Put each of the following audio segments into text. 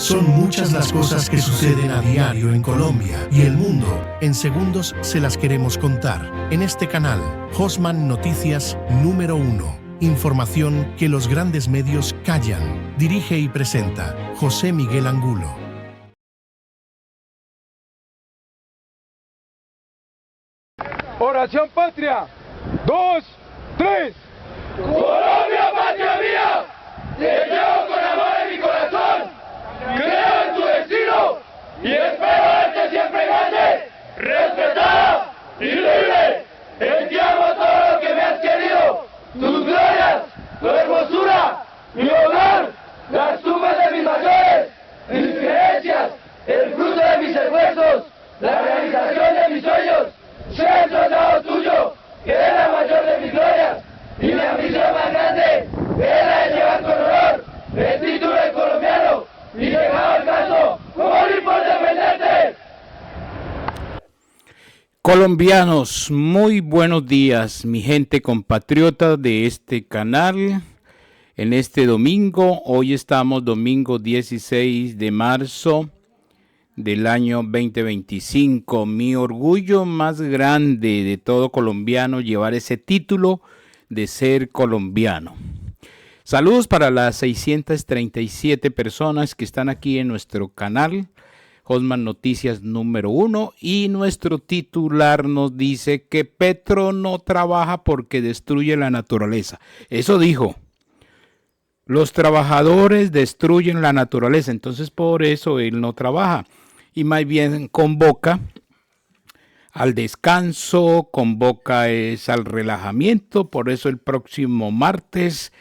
Son muchas las cosas que suceden a diario en Colombia y el mundo. En segundos se las queremos contar. En este canal, Hosman Noticias número 1. Información que los grandes medios callan. Dirige y presenta José Miguel Angulo. Oración patria. 2, 3. Colombia, patria mía, te llevo con amor en mi corazón. Creo en tu destino y espero verte siempre grande, respetada y libre. Te amo todo lo que me has querido, tus glorias, tu hermosura, mi hogar, las tumbas de mis mayores, mis creencias, el fruto de mis esfuerzos, la realización de mis sueños. Sea el soldado tuyo, que es la mayor de mis glorias, y mi ambición más grande es la de llevar con honor el título de colombiano, y llegado el caso, morir por defenderte. Colombianos, muy buenos días, mi gente compatriota de este canal. En este domingo, hoy estamos domingo 16 de marzo del año 2025. Mi orgullo más grande de todo colombiano, llevar ese título de ser colombiano. Saludos para las 637 personas que están aquí en nuestro canal, Hosman Noticias número 1, y nuestro titular nos dice que Petro no trabaja porque destruye la naturaleza. Eso dijo. Los trabajadores destruyen la naturaleza, entonces por eso él no trabaja. Y más bien convoca al descanso, convoca al relajamiento. Por eso el próximo martes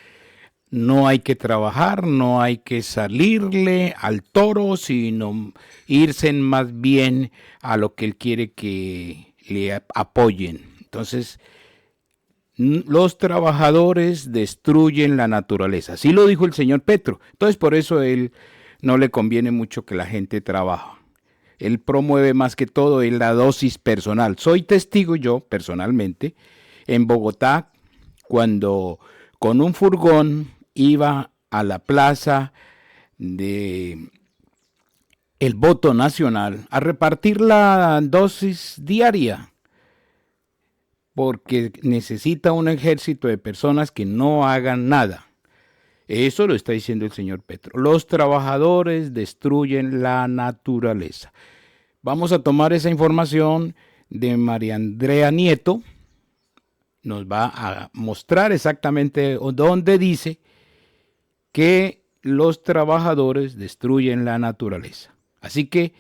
no hay que trabajar, no hay que salirle al toro, sino irse más bien a lo que él quiere que le apoyen. Entonces, los trabajadores destruyen la naturaleza. Así lo dijo el señor Petro. Entonces, por eso a él no le conviene mucho que la gente trabaje. Él promueve más que todo en la dosis personal. Soy testigo yo, personalmente, en Bogotá, cuando con un furgón iba a la plaza de el voto nacional a repartir la dosis diaria, porque necesita un ejército de personas que no hagan nada. Eso lo está diciendo el señor Petro. Los trabajadores destruyen la naturaleza. Vamos a tomar esa información de María Andrea Nieto. Nos va a mostrar exactamente dónde dice que los trabajadores destruyen la naturaleza. Así que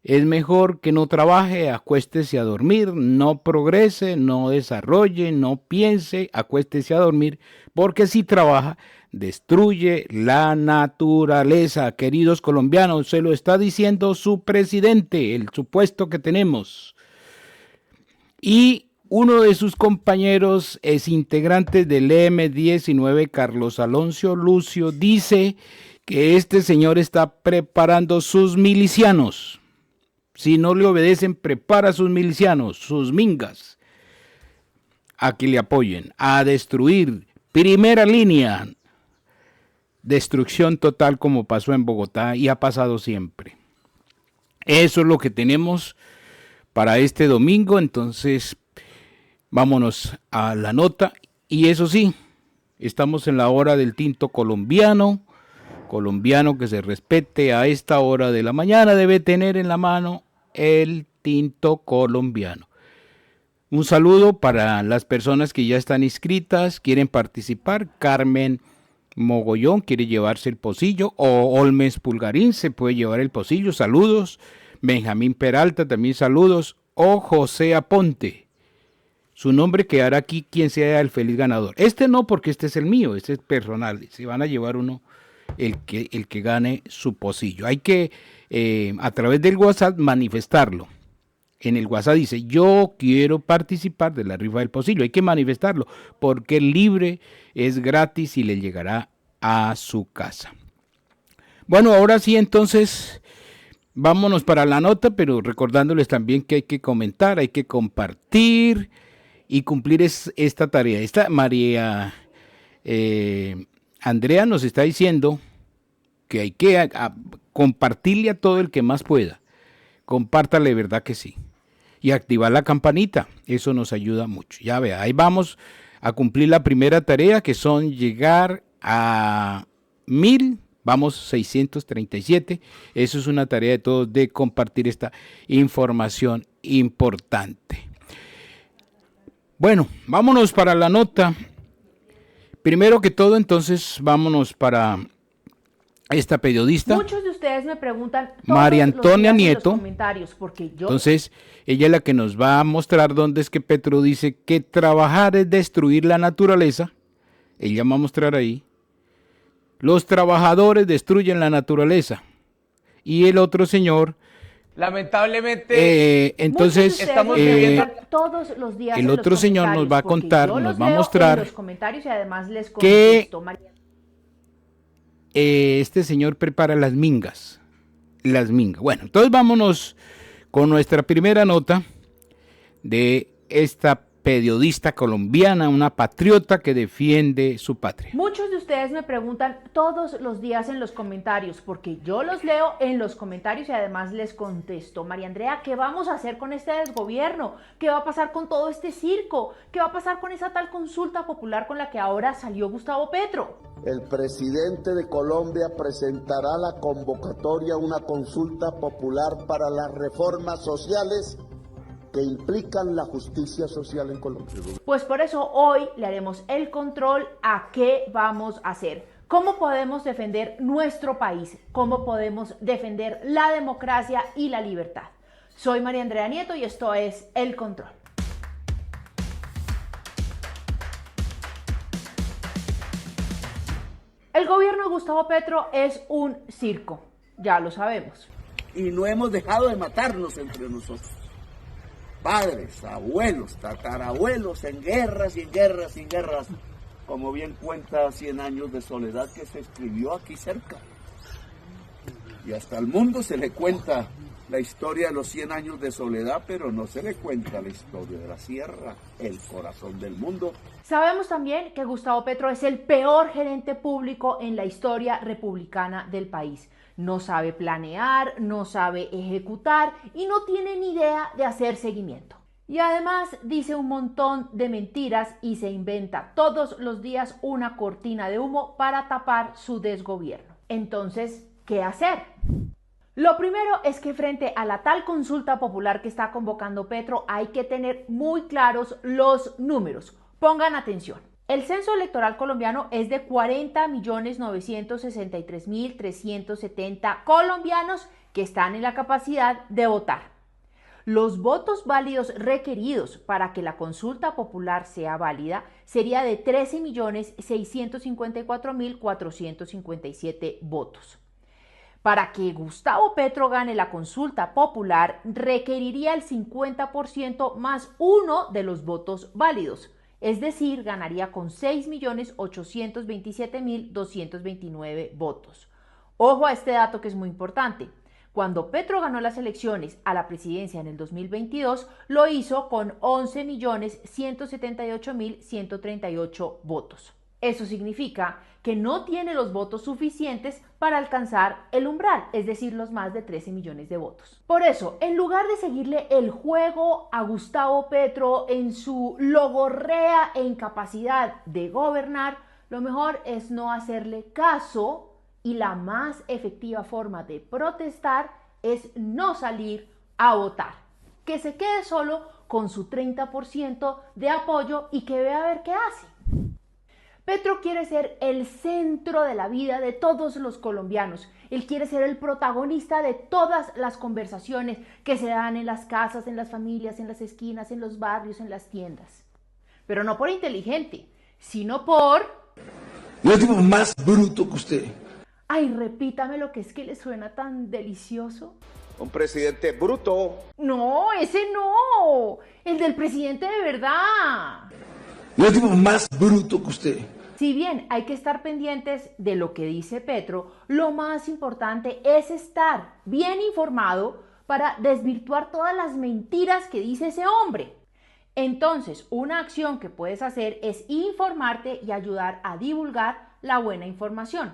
es mejor que no trabaje, acuéstese a dormir, no progrese, no desarrolle, no piense, acuéstese a dormir, porque si trabaja, destruye la naturaleza. Queridos colombianos, se lo está diciendo su presidente, el supuesto que tenemos. Y uno de sus compañeros es integrante del M19, Carlos Alonso Lucio, dice que este señor está preparando sus milicianos. Si no le obedecen, prepara a sus milicianos, sus mingas, a que le apoyen, a destruir. Primera línea, destrucción total como pasó en Bogotá y ha pasado siempre. Eso es lo que tenemos para este domingo, entonces vámonos a la nota. Y eso sí, estamos en la hora del tinto colombiano que se respete a esta hora de la mañana debe tener en la mano el tinto colombiano. Un saludo para las personas que ya están inscritas, quieren participar. Carmen Mogollón quiere llevarse el pocillo, o Olmes Pulgarín se puede llevar el pocillo, saludos. Benjamín Peralta también saludos, o José Aponte. Su nombre quedará aquí quien sea el feliz ganador. Este no, porque este es el mío, este es personal, se van a llevar uno el que gane su pocillo. Hay que a través del WhatsApp manifestarlo. En el WhatsApp dice, yo quiero participar de la rifa del pocillo. Hay que manifestarlo porque el libre es gratis y le llegará a su casa. Bueno, ahora sí, entonces vámonos para la nota, pero recordándoles también que hay que comentar, hay que compartir y cumplir esta tarea. Esta María Andrea nos está diciendo que hay que compartirle a todo el que más pueda. Compártale, verdad que sí. Y activar la campanita, eso nos ayuda mucho. Ya vea, ahí vamos a cumplir la primera tarea, que son llegar a 1000, vamos 637. Eso es una tarea de todos, de compartir esta información importante. Bueno, vámonos para la nota. Primero que todo, entonces, vámonos para esta periodista. Muchos de ustedes me preguntan María Antonia Nieto. En los comentarios, porque yo... Entonces, ella es la que nos va a mostrar dónde es que Petro dice que trabajar es destruir la naturaleza. Ella va a mostrar ahí. Los trabajadores destruyen la naturaleza. Y el otro señor... Lamentablemente, entonces, estamos viviendo todos los días el otro señor nos va a contar, nos va a mostrar en los comentarios y además les que contesto, este señor prepara las mingas. Bueno, entonces vámonos con nuestra primera nota de esta periodista colombiana, una patriota que defiende su patria. Muchos de ustedes me preguntan todos los días en los comentarios, porque yo los leo en los comentarios y además les contesto. María Andrea, ¿qué vamos a hacer con este desgobierno? ¿Qué va a pasar con todo este circo? ¿Qué va a pasar con esa tal consulta popular con la que ahora salió Gustavo Petro? El presidente de Colombia presentará la convocatoria a una consulta popular para las reformas sociales que implican la justicia social en Colombia. Pues por eso hoy le haremos el control a qué vamos a hacer. ¿Cómo podemos defender nuestro país? ¿Cómo podemos defender la democracia y la libertad? Soy María Andrea Nieto y esto es El Control. El gobierno de Gustavo Petro es un circo, ya lo sabemos. Y no hemos dejado de matarnos entre nosotros. Padres, abuelos, tatarabuelos, en guerras y en guerras y en guerras, como bien cuenta 100 años de soledad que se escribió aquí cerca. Y hasta el mundo se le cuenta la historia de los 100 años de soledad, pero no se le cuenta la historia de la sierra, el corazón del mundo. Sabemos también que Gustavo Petro es el peor gerente público en la historia republicana del país. No sabe planear, no sabe ejecutar y no tiene ni idea de hacer seguimiento. Y además dice un montón de mentiras y se inventa todos los días una cortina de humo para tapar su desgobierno. Entonces, ¿qué hacer? Lo primero es que frente a la tal consulta popular que está convocando Petro hay que tener muy claros los números. Pongan atención. El censo electoral colombiano es de 40.963.370 colombianos que están en la capacidad de votar. Los votos válidos requeridos para que la consulta popular sea válida sería de 13.654.457 votos. Para que Gustavo Petro gane la consulta popular, requeriría el 50% más uno de los votos válidos. Es decir, ganaría con 6.827.229 votos. Ojo a este dato que es muy importante. Cuando Petro ganó las elecciones a la presidencia en el 2022, lo hizo con 11.178.138 votos. Eso significa que no tiene los votos suficientes para alcanzar el umbral, es decir, los más de 13 millones de votos. Por eso, en lugar de seguirle el juego a Gustavo Petro en su logorrea e incapacidad de gobernar, lo mejor es no hacerle caso y la más efectiva forma de protestar es no salir a votar. Que se quede solo con su 30% de apoyo y que vea a ver qué hace. Petro quiere ser el centro de la vida de todos los colombianos. Él quiere ser el protagonista de todas las conversaciones que se dan en las casas, en las familias, en las esquinas, en los barrios, en las tiendas. Pero no por inteligente, sino por... No es tipo más bruto que usted. Ay, repítame lo que es que le suena tan delicioso. Un presidente bruto. No, ese no. El del presidente de verdad. No es tipo más bruto que usted. Si bien hay que estar pendientes de lo que dice Petro, lo más importante es estar bien informado para desvirtuar todas las mentiras que dice ese hombre. Entonces, una acción que puedes hacer es informarte y ayudar a divulgar la buena información.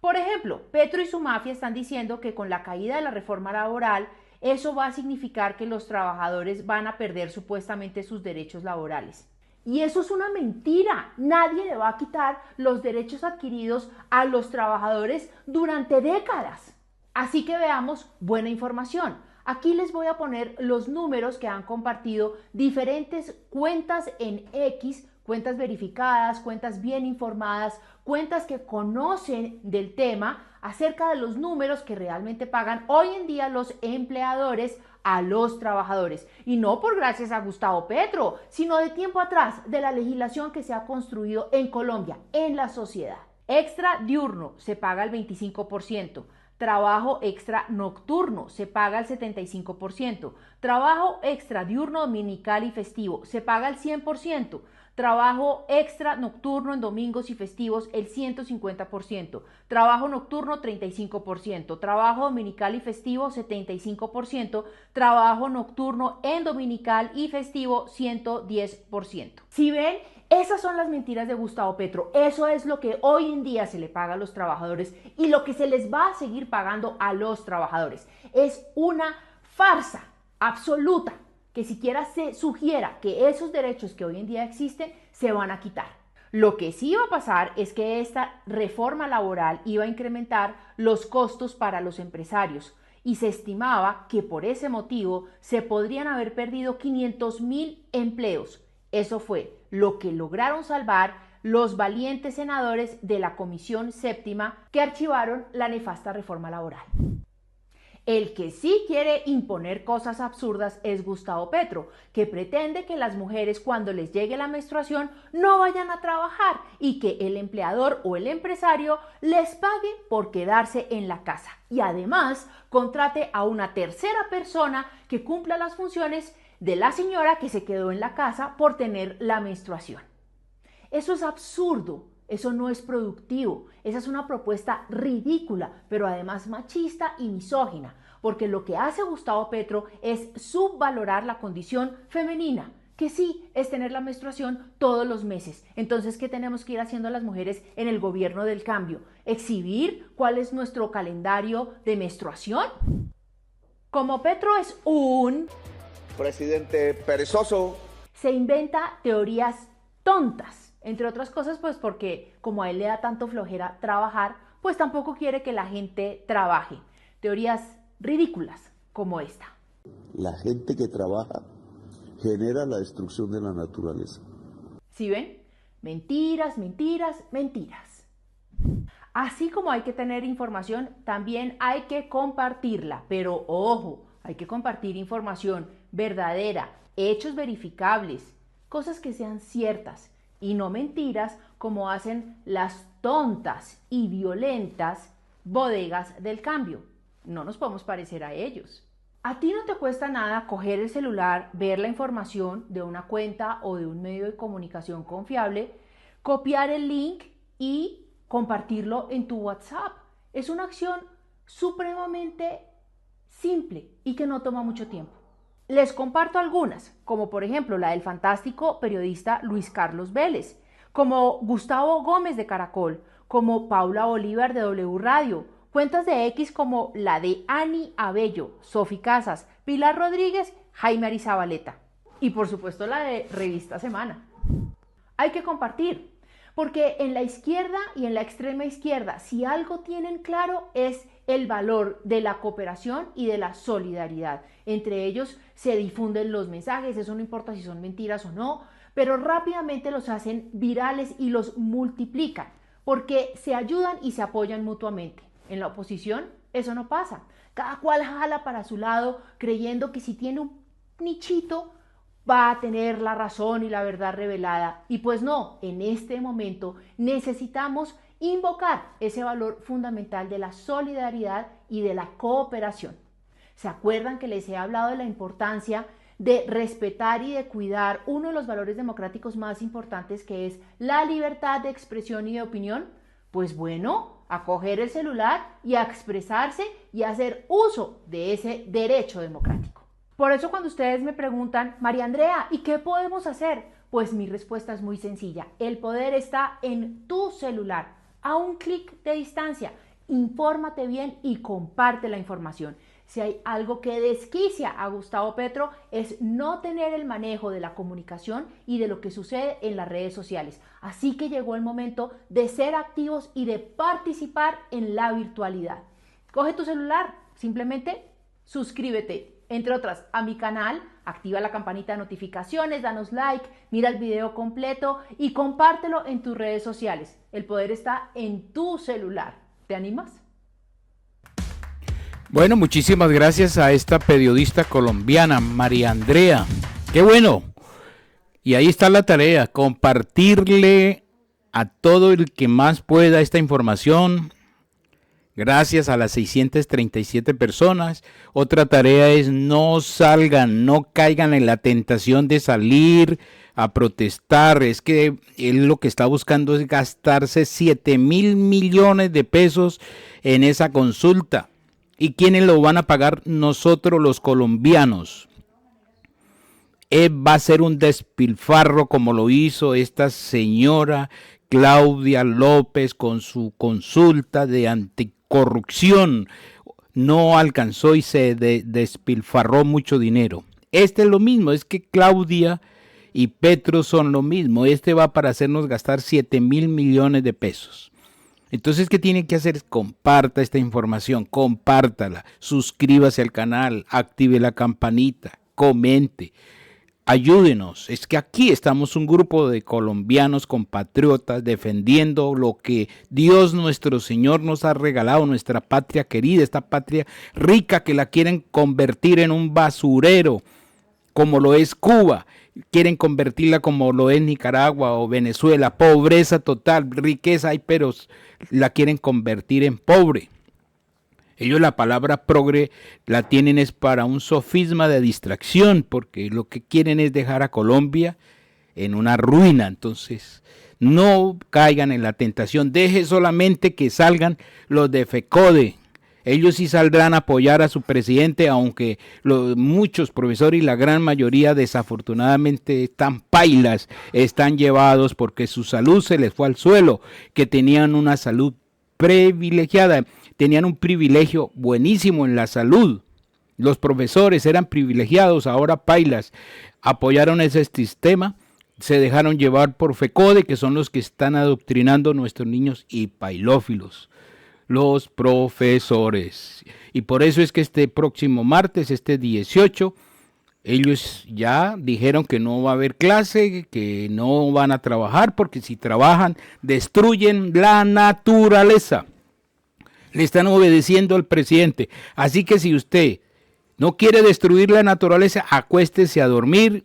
Por ejemplo, Petro y su mafia están diciendo que con la caída de la reforma laboral, eso va a significar que los trabajadores van a perder supuestamente sus derechos laborales. Y eso es una mentira. Nadie le va a quitar los derechos adquiridos a los trabajadores durante décadas. Así que veamos buena información. Aquí les voy a poner los números que han compartido diferentes cuentas en X, cuentas verificadas, cuentas bien informadas, cuentas que conocen del tema acerca de los números que realmente pagan hoy en día los empleadores a los trabajadores. Y no por gracias a Gustavo Petro, sino de tiempo atrás, de la legislación que se ha construido en Colombia, en la sociedad. Extra diurno se paga el 25%. Trabajo extra nocturno se paga el 75%. Trabajo extra diurno, dominical y festivo se paga el 100%. Trabajo extra nocturno en domingos y festivos el 150%. Trabajo nocturno 35%. Trabajo dominical y festivo 75%. Trabajo nocturno en dominical y festivo 110%. Si ven, esas son las mentiras de Gustavo Petro. Eso es lo que hoy en día se le paga a los trabajadores y lo que se les va a seguir pagando a los trabajadores. Es una farsa absoluta que siquiera se sugiera que esos derechos que hoy en día existen se van a quitar. Lo que sí va a pasar es que esta reforma laboral iba a incrementar los costos para los empresarios y se estimaba que por ese motivo se podrían haber perdido 500.000 empleos. Eso fue lo que lograron salvar los valientes senadores de la Comisión Séptima que archivaron la nefasta reforma laboral. El que sí quiere imponer cosas absurdas es Gustavo Petro, que pretende que las mujeres cuando les llegue la menstruación no vayan a trabajar y que el empleador o el empresario les pague por quedarse en la casa y además contrate a una tercera persona que cumpla las funciones de la señora que se quedó en la casa por tener la menstruación. Eso es absurdo. Eso no es productivo, esa es una propuesta ridícula, pero además machista y misógina, porque lo que hace Gustavo Petro es subvalorar la condición femenina, que sí es tener la menstruación todos los meses. Entonces, ¿qué tenemos que ir haciendo las mujeres en el gobierno del cambio? ¿Exhibir cuál es nuestro calendario de menstruación? Como Petro es un presidente perezoso, se inventa teorías tontas. Entre otras cosas, pues porque como a él le da tanto flojera trabajar, pues tampoco quiere que la gente trabaje. Teorías ridículas como esta. la gente que trabaja genera la destrucción de la naturaleza. ¿Sí ven? Mentiras, mentiras, mentiras. Así como hay que tener información, también hay que compartirla. Pero ojo, hay que compartir información verdadera, hechos verificables, cosas que sean ciertas y no mentiras como hacen las tontas y violentas bodegas del cambio. No nos podemos parecer a ellos. A ti no te cuesta nada coger el celular, ver la información de una cuenta o de un medio de comunicación confiable, copiar el link y compartirlo en tu WhatsApp. Es una acción supremamente simple y que no toma mucho tiempo. Les comparto algunas, como por ejemplo la del fantástico periodista Luis Carlos Vélez, como Gustavo Gómez de Caracol, como Paula Bolívar de W Radio, cuentas de X como la de Ani Abello, Sofi Casas, Pilar Rodríguez, Jaime Arizabaleta y por supuesto la de Revista Semana. Hay que compartir, porque en la izquierda y en la extrema izquierda, si algo tienen claro es el valor de la cooperación y de la solidaridad. Entre ellos se difunden los mensajes, eso no importa si son mentiras o no, pero rápidamente los hacen virales y los multiplican, porque se ayudan y se apoyan mutuamente. En la oposición eso no pasa. Cada cual jala para su lado creyendo que si tiene un nichito va a tener la razón y la verdad revelada. Y pues no, en este momento necesitamos invocar ese valor fundamental de la solidaridad y de la cooperación. ¿Se acuerdan que les he hablado de la importancia de respetar y de cuidar uno de los valores democráticos más importantes, que es la libertad de expresión y de opinión? Pues bueno, a coger el celular y a expresarse y a hacer uso de ese derecho democrático. Por eso cuando ustedes me preguntan, María Andrea, ¿y qué podemos hacer? Pues mi respuesta es muy sencilla. El poder está en tu celular, a un clic de distancia. infórmate bien y comparte la información. Si hay algo que desquicia a Gustavo Petro es no tener el manejo de la comunicación y de lo que sucede en las redes sociales. Así que llegó el momento de ser activos y de participar en la virtualidad. Coge tu celular, simplemente suscríbete, entre otras, a mi canal, activa la campanita de notificaciones, danos like, mira el video completo y compártelo en tus redes sociales. El poder está en tu celular. ¿Te animas? Bueno, muchísimas gracias a esta periodista colombiana, María Andrea. ¡Qué bueno! Y ahí está la tarea, compartirle a todo el que más pueda esta información. Gracias a las 637 personas. Otra tarea es no salgan, no caigan en la tentación de salir a protestar. Es que él lo que está buscando es gastarse 7.000 millones de pesos en esa consulta. ¿Y quiénes lo van a pagar? Nosotros los colombianos. Va a ser un despilfarro como lo hizo esta señora Claudia López con su consulta de anticorrupción. No alcanzó y se despilfarró mucho dinero. Este es lo mismo, es que Claudia y Petro son lo mismo. Este va para hacernos gastar 7.000 millones de pesos. Entonces, ¿qué tiene que hacer? Comparta esta información, compártala, suscríbase al canal, active la campanita, comente, ayúdenos. Es que aquí estamos un grupo de colombianos compatriotas defendiendo lo que Dios nuestro Señor nos ha regalado, nuestra patria querida, esta patria rica que la quieren convertir en un basurero, como lo es Cuba. Quieren convertirla como lo es Nicaragua o Venezuela, pobreza total, riqueza hay, pero la quieren convertir en pobre. Ellos la palabra progre la tienen es para un sofisma de distracción, porque lo que quieren es dejar a Colombia en una ruina. Entonces, no caigan en la tentación, deje solamente que salgan los de FECODE. Ellos sí saldrán a apoyar a su presidente, aunque muchos profesores y la gran mayoría desafortunadamente están pailas, están llevados porque su salud se les fue al suelo, que tenían una salud privilegiada, tenían un privilegio buenísimo en la salud. Los profesores eran privilegiados, ahora pailas, apoyaron ese sistema, se dejaron llevar por FECODE, que son los que están adoctrinando a nuestros niños y pailófilos. Los profesores. Y por eso es que este próximo martes, este 18, ellos ya dijeron que no va a haber clase, que no van a trabajar, porque si trabajan destruyen la naturaleza. Le están obedeciendo al presidente. Así que si usted no quiere destruir la naturaleza, acuéstese a dormir,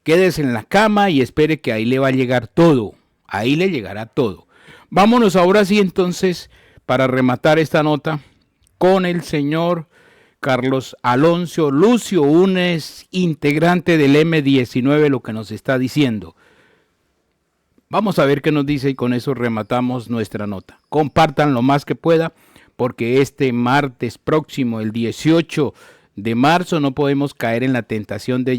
quédese en la cama y espere que ahí le va a llegar todo. Ahí le llegará todo. Vámonos ahora sí entonces, para rematar esta nota, con el señor Carlos Alonso Lucio, un integrante del M19, lo que nos está diciendo. Vamos a ver qué nos dice y con eso rematamos nuestra nota. Compartan lo más que pueda, porque este martes próximo, el 18 de marzo, no podemos caer en la tentación de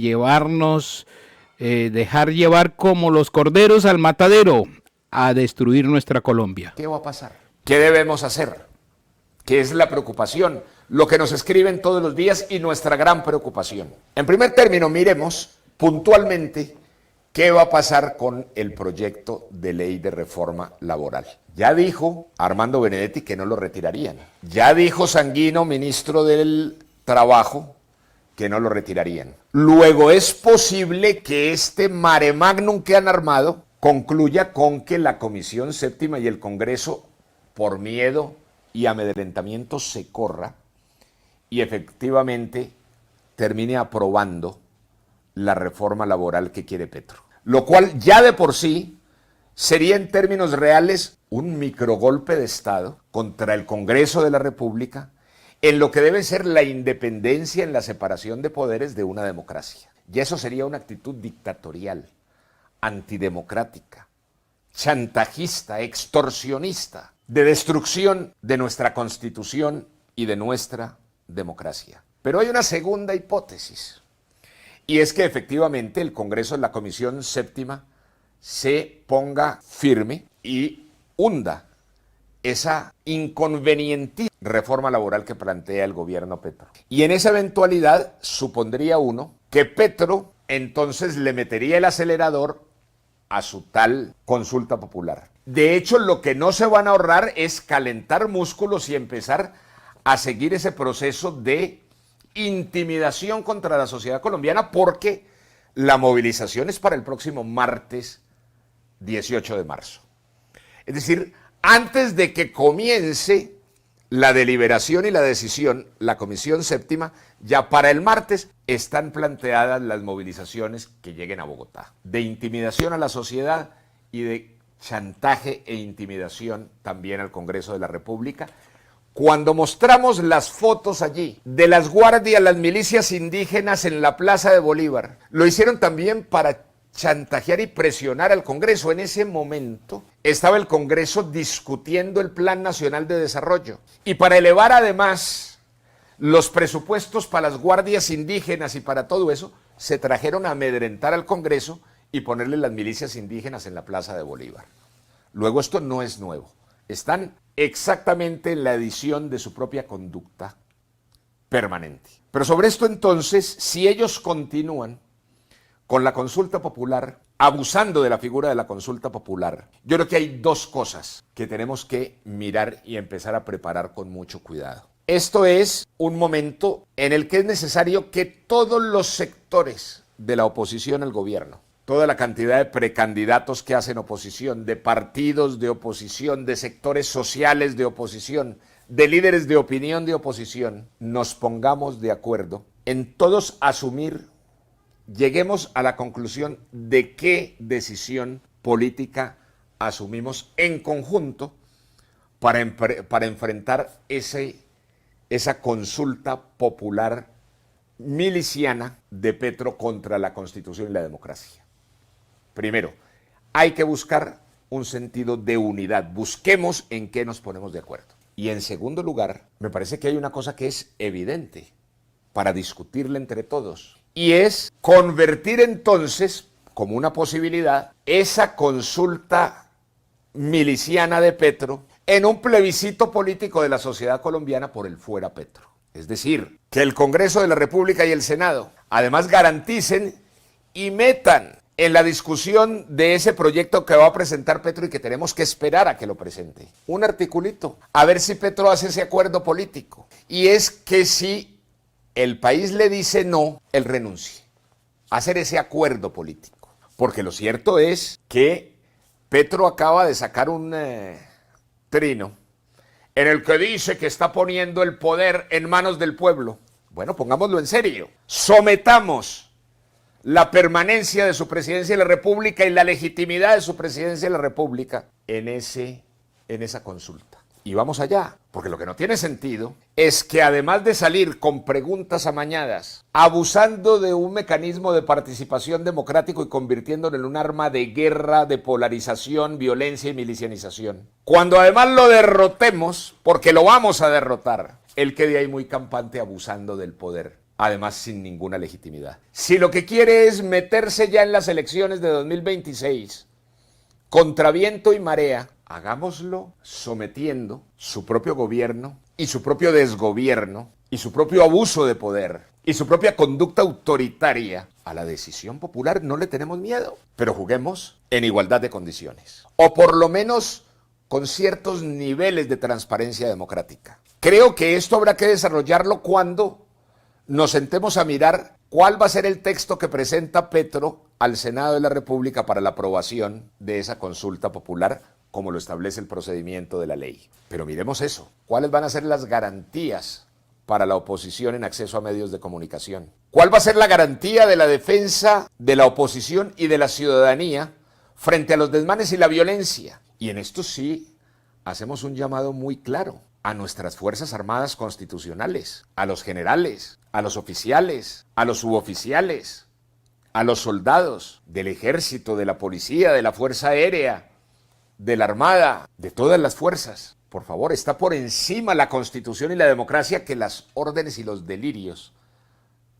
dejar llevar como los corderos al matadero a destruir nuestra Colombia. ¿Qué va a pasar? ¿Qué debemos hacer? ¿Qué es la preocupación? Lo que nos escriben todos los días y nuestra gran preocupación. En primer término, miremos puntualmente qué va a pasar con el proyecto de ley de reforma laboral. Ya dijo Armando Benedetti que no lo retirarían. Ya dijo Sanguino, ministro del Trabajo, que no lo retirarían. Luego es posible que este mare magnum que han armado concluya con que la Comisión Séptima y el Congreso, por miedo y amedrentamiento, se corra y efectivamente termine aprobando la reforma laboral que quiere Petro. Lo cual ya de por sí sería en términos reales un microgolpe de Estado contra el Congreso de la República en lo que debe ser la independencia en la separación de poderes de una democracia. Y eso sería una actitud dictatorial, antidemocrática, chantajista, extorsionista, de destrucción de nuestra Constitución y de nuestra democracia. Pero hay una segunda hipótesis, y es que efectivamente el Congreso, la Comisión Séptima, se ponga firme y hunda esa inconveniente reforma laboral que plantea el gobierno Petro. Y en esa eventualidad supondría uno que Petro entonces le metería el acelerador a su tal consulta popular. De hecho, lo que no se van a ahorrar es calentar músculos y empezar a seguir ese proceso de intimidación contra la sociedad colombiana, porque la movilización es para el próximo martes 18 de marzo. Es decir, antes de que comience la deliberación y la decisión, la Comisión Séptima, ya para el martes están planteadas las movilizaciones que lleguen a Bogotá, de intimidación a la sociedad y de chantaje e intimidación también al Congreso de la República. Cuando mostramos las fotos allí de las guardias, las milicias indígenas en la Plaza de Bolívar, lo hicieron también para chantajear y presionar al Congreso. En ese momento estaba el Congreso discutiendo el Plan Nacional de Desarrollo, y para elevar además los presupuestos para las guardias indígenas y para todo eso, se trajeron a amedrentar al Congreso y ponerle las milicias indígenas en la Plaza de Bolívar. Luego, esto no es nuevo. Están exactamente en la edición de su propia conducta permanente. Pero sobre esto entonces, si ellos continúan con la consulta popular, abusando de la figura de la consulta popular, yo creo que hay dos cosas que tenemos que mirar y empezar a preparar con mucho cuidado. Esto es un momento en el que es necesario que todos los sectores de la oposición al gobierno, toda la cantidad de precandidatos que hacen oposición, de partidos de oposición, de sectores sociales de oposición, de líderes de opinión de oposición, nos pongamos de acuerdo en todos asumir, lleguemos a la conclusión de qué decisión política asumimos en conjunto para enfrentar esa consulta popular miliciana de Petro contra la Constitución y la democracia. Primero, hay que buscar un sentido de unidad. Busquemos en qué nos ponemos de acuerdo. Y en segundo lugar, me parece que hay una cosa que es evidente para discutirla entre todos, y es convertir entonces, como una posibilidad, esa consulta miliciana de Petro en un plebiscito político de la sociedad colombiana por el fuera Petro. Es decir, que el Congreso de la República y el Senado además garanticen y metan en la discusión de ese proyecto que va a presentar Petro y que tenemos que esperar a que lo presente, un articulito, a ver si Petro hace ese acuerdo político. Y es que si el país le dice no, él renuncie a hacer ese acuerdo político. Porque lo cierto es que Petro acaba de sacar un trino en el que dice que está poniendo el poder en manos del pueblo. Bueno, pongámoslo en serio. Sometamos la permanencia de su presidencia de la República y la legitimidad de su presidencia de la República en esa consulta. Y vamos allá, porque lo que no tiene sentido es que además de salir con preguntas amañadas, abusando de un mecanismo de participación democrático y convirtiéndolo en un arma de guerra, de polarización, violencia y milicianización, cuando además lo derrotemos, porque lo vamos a derrotar, él quede ahí muy campante abusando del poder, además sin ninguna legitimidad. Si lo que quiere es meterse ya en las elecciones de 2026, contra viento y marea, hagámoslo sometiendo su propio gobierno y su propio desgobierno y su propio abuso de poder y su propia conducta autoritaria a la decisión popular. No le tenemos miedo, pero juguemos en igualdad de condiciones, o por lo menos con ciertos niveles de transparencia democrática. Creo que esto habrá que desarrollarlo cuando nos sentemos a mirar cuál va a ser el texto que presenta Petro al Senado de la República para la aprobación de esa consulta popular, como lo establece el procedimiento de la ley. Pero miremos eso. ¿Cuáles van a ser las garantías para la oposición en acceso a medios de comunicación? ¿Cuál va a ser la garantía de la defensa de la oposición y de la ciudadanía frente a los desmanes y la violencia? Y en esto sí hacemos un llamado muy claro a nuestras Fuerzas Armadas constitucionales, a los generales, a los oficiales, a los suboficiales, a los soldados del ejército, de la policía, de la Fuerza Aérea, de la Armada, de todas las fuerzas. Por favor, está por encima la Constitución y la democracia que las órdenes y los delirios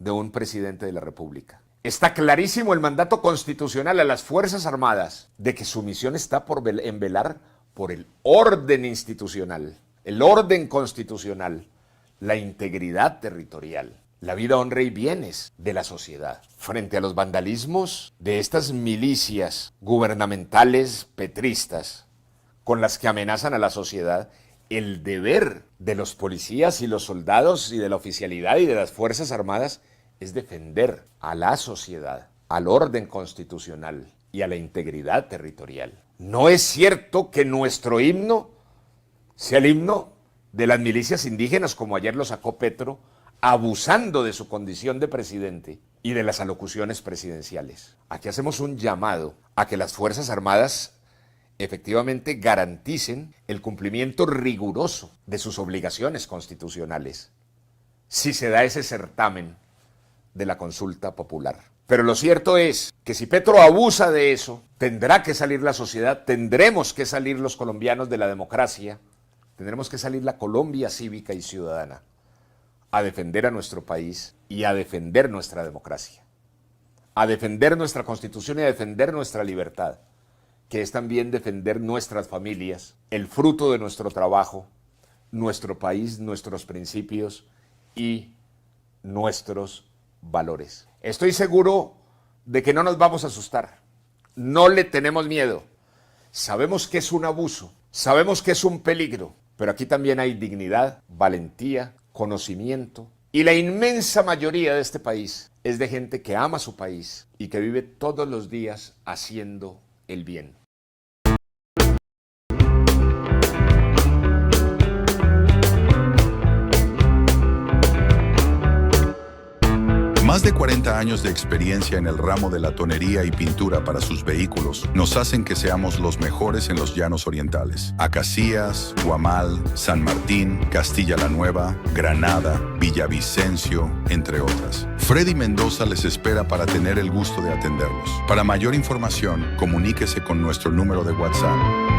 de un presidente de la República. Está clarísimo el mandato constitucional a las Fuerzas Armadas de que su misión está en velar por el orden institucional, el orden constitucional, la integridad territorial, la vida, honra y bienes de la sociedad. Frente a los vandalismos de estas milicias gubernamentales petristas con las que amenazan a la sociedad, el deber de los policías y los soldados y de la oficialidad y de las Fuerzas Armadas es defender a la sociedad, al orden constitucional y a la integridad territorial. No es cierto que nuestro himno sea el himno de las milicias indígenas, como ayer lo sacó Petro, abusando de su condición de presidente y de las alocuciones presidenciales. Aquí hacemos un llamado a que las Fuerzas Armadas efectivamente garanticen el cumplimiento riguroso de sus obligaciones constitucionales si se da ese certamen de la consulta popular. Pero lo cierto es que si Petro abusa de eso, tendrá que salir la sociedad, tendremos que salir los colombianos de la democracia, tendremos que salir la Colombia cívica y ciudadana a defender a nuestro país y a defender nuestra democracia, a defender nuestra Constitución y a defender nuestra libertad, que es también defender nuestras familias, el fruto de nuestro trabajo, nuestro país, nuestros principios y nuestros valores. Estoy seguro de que no nos vamos a asustar, no le tenemos miedo, sabemos que es un abuso, sabemos que es un peligro, pero aquí también hay dignidad, valentía, conocimiento, y la inmensa mayoría de este país es de gente que ama su país y que vive todos los días haciendo el bien. Más de 40 años de experiencia en el ramo de la tonería y pintura para sus vehículos nos hacen que seamos los mejores en los llanos orientales. Acacías, Guamal, San Martín, Castilla la Nueva, Granada, Villavicencio, entre otras. Freddy Mendoza les espera para tener el gusto de atenderlos. Para mayor información, comuníquese con nuestro número de WhatsApp